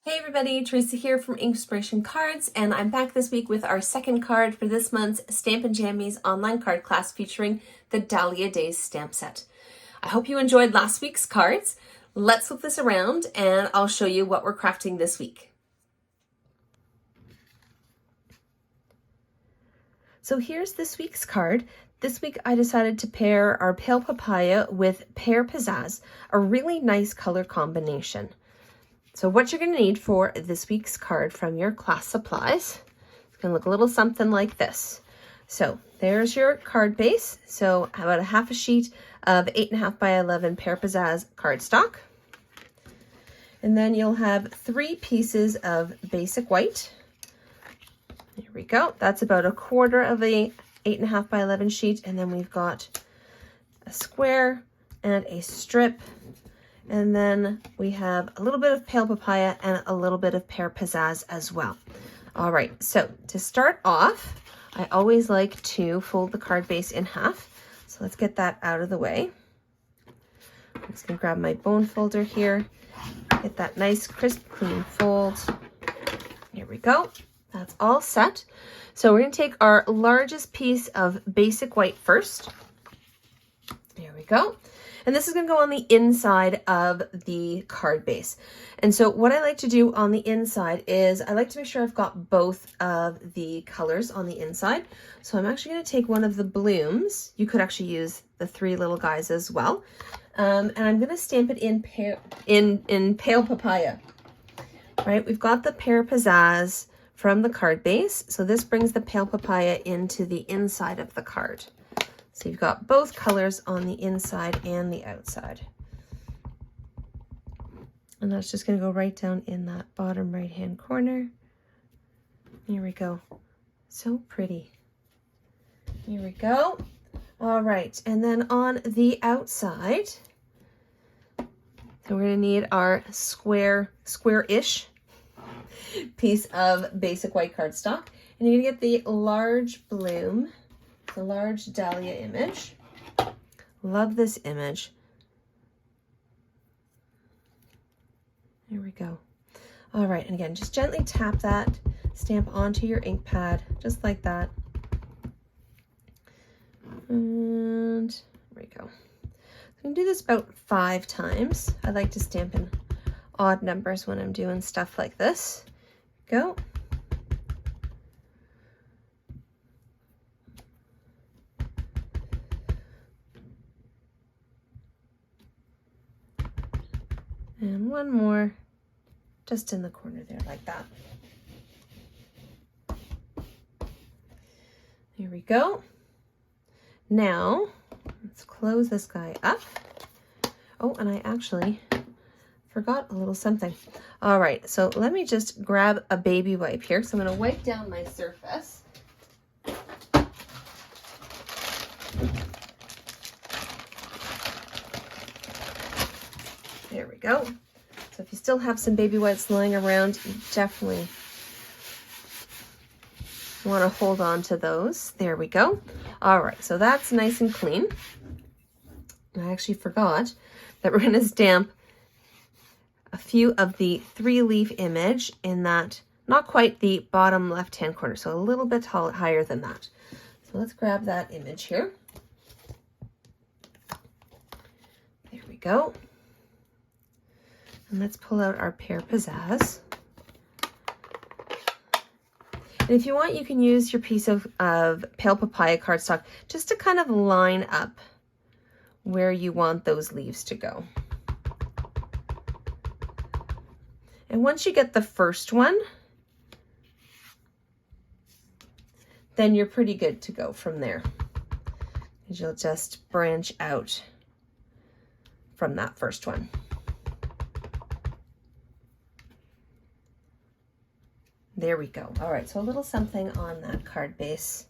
Hey everybody, Teresa here from Inspiration Cards, and I'm back this week with our second card for this month's Stamp Jammies online card class featuring the Dahlia Days stamp set. I hope you enjoyed last week's cards. Let's flip this around and I'll show you what we're crafting this week. So here's this week's card. This week I decided to pair our Pale Papaya with Pear Pizzazz, a really nice color combination. So what you're going to need for this week's card from your class supplies, it's going to look a little something like this. So there's your card base. So about a half a sheet of 8.5 by 11 Pear Pizzazz cardstock. And then you'll have 3 pieces of basic white. There we go. That's about a quarter of a 8.5 by 11 sheet. And then we've got a square and a strip. And then we have a little bit of Pale Papaya and a little bit of Pear Pizzazz as well. All right, so to start off, I always like to fold the card base in half. So let's get that out of the way. I'm just gonna grab my bone folder here, get that nice, crisp, clean fold. Here we go. That's all set. So we're gonna take our largest piece of basic white first. There we go. And this is going to go on the inside of the card base. And so what I like to do on the inside is I like to make sure I've got both of the colors on the inside. So I'm actually going to take one of the blooms. You could actually use the 3 little guys as well. And I'm going to stamp it in Pale Papaya. Right? We've got the Pear Pizzazz from the card base. So this brings the Pale Papaya into the inside of the card. So you've got both colors on the inside and the outside. And that's just going to go right down in that bottom right-hand corner. Here we go. So pretty. Here we go. All right. And then on the outside, so we're going to need our square-ish piece of basic white cardstock. And you're going to get the large bloom, the large dahlia image. Love this image. There we go. All right, and again, just gently tap that stamp onto your ink pad, just like that. And there we go. So I'm gonna do this about 5 times. I like to stamp in odd numbers when I'm doing stuff like this. Go. And one more just in the corner there, like that. Here we go. Now, let's close this guy up. Oh, and I actually forgot a little something. All right, so let me just grab a baby wipe here. So I'm going to wipe down my surface. There we go. So if you still have some baby wipes lying around, you definitely want to hold on to those. There we go. All right, so that's nice and clean. I actually forgot that we're going to stamp a few of the 3-leaf image in that, not quite the bottom left-hand corner, so a little bit higher than that. So let's grab that image here. There we go. And let's pull out our Pear Pizzazz. And if you want, you can use your piece of Pale Papaya cardstock just to kind of line up where you want those leaves to go. And once you get the first one, then you're pretty good to go from there. And you'll just branch out from that first one. There we go. All right, so a little something on that card base.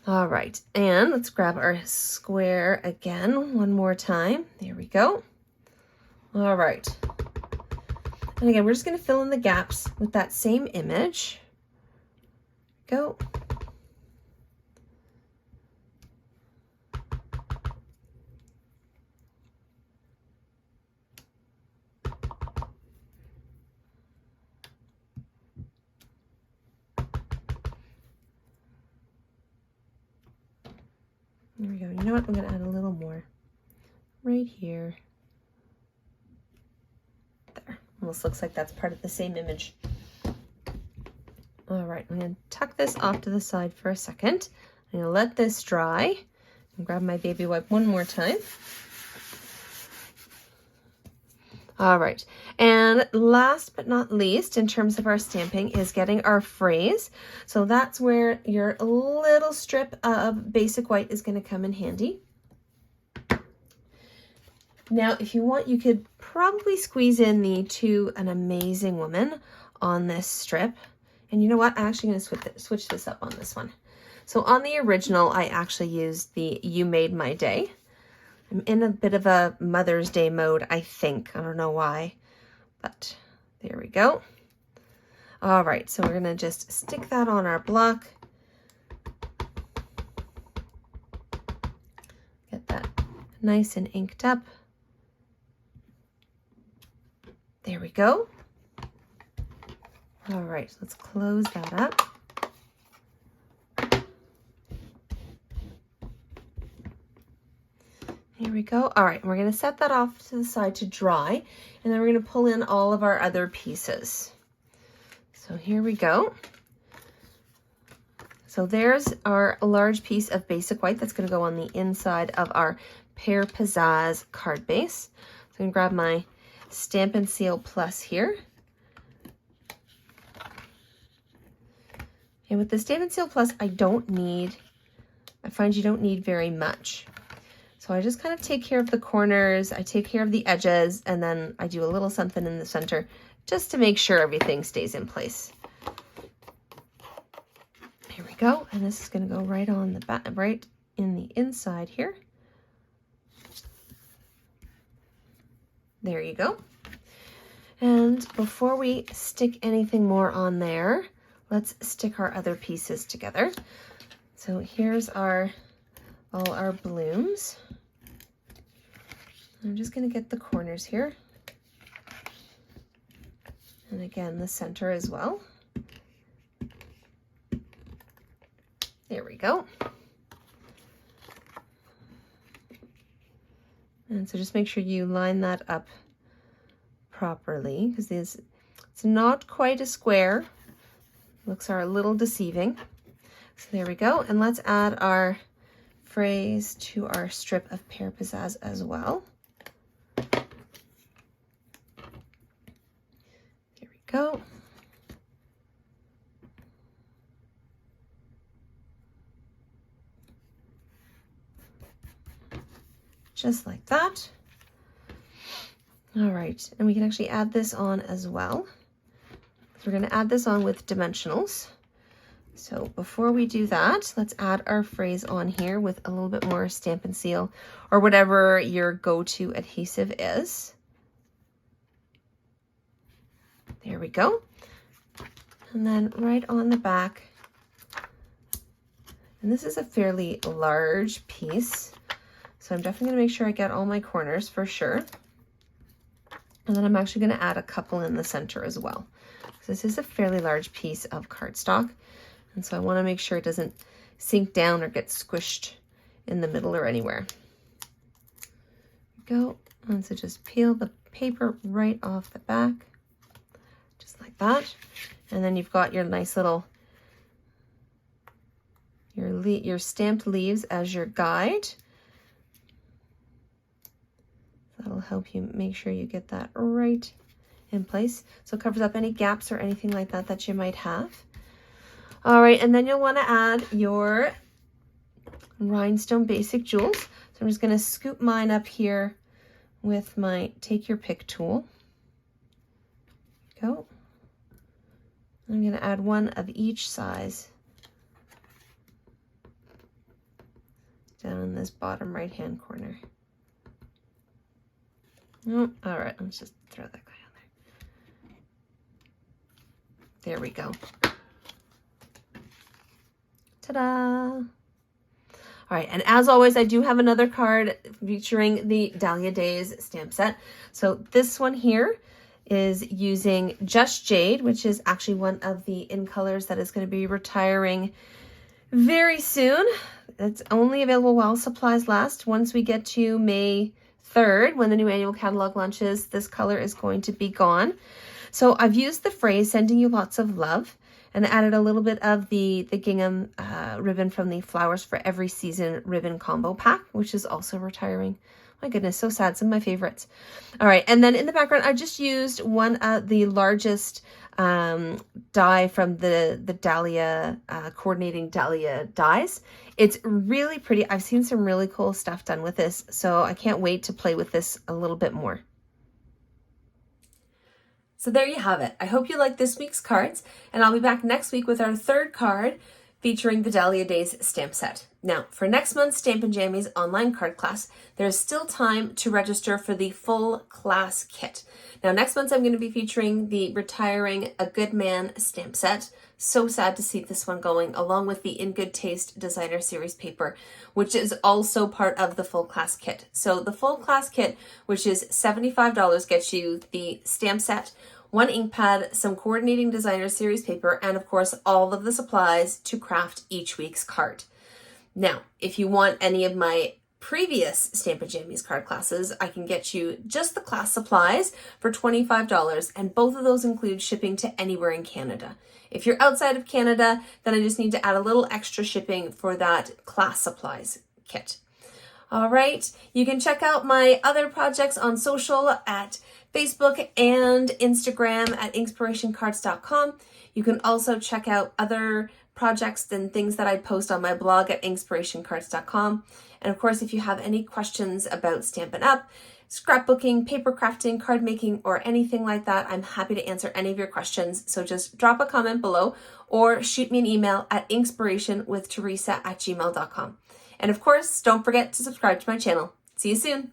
All right, and let's grab our square again one more time. There we go. All right. And again, we're just going to fill in the gaps with that same image. Go. There we go. You know what? I'm going to add a little more right here. There. Almost looks like that's part of the same image. All right, I'm going to tuck this off to the side for a second. I'm going to let this dry and grab my baby wipe one more time. All right, and last but not least, in terms of our stamping, is getting our phrase. So that's where your little strip of basic white is going to come in handy. Now, if you want, you could probably squeeze in the "To an Amazing Woman" on this strip. And you know what? I'm actually going to switch this up on this one. So on the original, I actually used the "You Made My Day." I'm in a bit of a Mother's Day mode, I think. I don't know why, but there we go. All right, so we're going to just stick that on our block. Get that nice and inked up. There we go. All right, so let's close that up. Here we go. All right, we're going to set that off to the side to dry, and then we're going to pull in all of our other pieces. So here we go. So there's our large piece of basic white that's going to go on the inside of our Pear Pizzazz card base. So I'm going to grab my Stamp and Seal Plus here. And with the Stamp and Seal Plus, I find you don't need very much. So I just kind of take care of the corners, I take care of the edges, and then I do a little something in the center just to make sure everything stays in place. Here we go, and this is going to go right on the back, right in the inside here. There you go. And before we stick anything more on there, let's stick our other pieces together. So here's all our blooms. I'm just going to get the corners here. And again, the center as well. There we go. And so just make sure you line that up properly, because it's not quite a square. Looks are a little deceiving. So there we go. And let's add our phrase to our strip of Pear Pizzazz as well. Here we go. Just like that. All right, and we can actually add this on as well. So we're going to add this on with dimensionals. So before we do that, let's add our phrase on here with a little bit more Stamp and Seal, or whatever your go-to adhesive is. There we go. And then right on the back, and this is a fairly large piece, so I'm definitely going to make sure I get all my corners for sure. And then I'm actually going to add a couple in the center as well. So this is a fairly large piece of cardstock, and so I want to make sure it doesn't sink down or get squished in the middle or anywhere. Go, and so just peel the paper right off the back, just like that. And then you've got your nice little, your stamped leaves as your guide. That'll help you make sure you get that right in place. So it covers up any gaps or anything like that that you might have. All right, and then you'll want to add your rhinestone basic jewels. So I'm just going to scoop mine up here with my Take Your Pick tool. Go. I'm going to add one of each size down in this bottom right hand corner. Oh, all right, let's just throw that guy on there. There we go. Ta-da! All right, and as always, I do have another card featuring the Dahlia Days stamp set. So this one here is using Just Jade, which is actually one of the in colors that is going to be retiring very soon. It's only available while supplies last. Once we get to May 3rd, when the new annual catalog launches, this color is going to be gone. So I've used the phrase "sending you lots of love" and added a little bit of the gingham ribbon from the Flowers for Every Season ribbon combo pack, which is also retiring. My goodness, so sad. Some of my favorites. All right, and then in the background, I just used one of the largest die from the Dahlia, coordinating Dahlia dies. It's really pretty. I've seen some really cool stuff done with this, so I can't wait to play with this a little bit more. So there you have it. I hope you liked this week's cards, and I'll be back next week with our third card featuring the Dahlia Days stamp set. Now, for next month's Stampin' Jammies online card class, there's still time to register for the full class kit. Now, next month I'm going to be featuring the Retiring A Good Man stamp set. So sad to see this one going, along with the In Good Taste Designer Series paper, which is also part of the full class kit. So the full class kit, which is $75, gets you the stamp set, one ink pad, some coordinating designer series paper, and of course all of the supplies to craft each week's card. Now, if you want any of my previous Stampin' Jammies card classes, I can get you just the class supplies for $25, and both of those include shipping to anywhere in Canada. If you're outside of Canada, then I just need to add a little extra shipping for that class supplies kit. All right, you can check out my other projects on social at Facebook and Instagram at inkspirationcards.com. You can also check out other projects and things that I post on my blog at inkspirationcards.com. And of course, if you have any questions about Stampin' Up!, scrapbooking, paper crafting, card making, or anything like that, I'm happy to answer any of your questions. So just drop a comment below or shoot me an email at inkspirationwiththeresa@gmail.com. And of course, don't forget to subscribe to my channel. See you soon.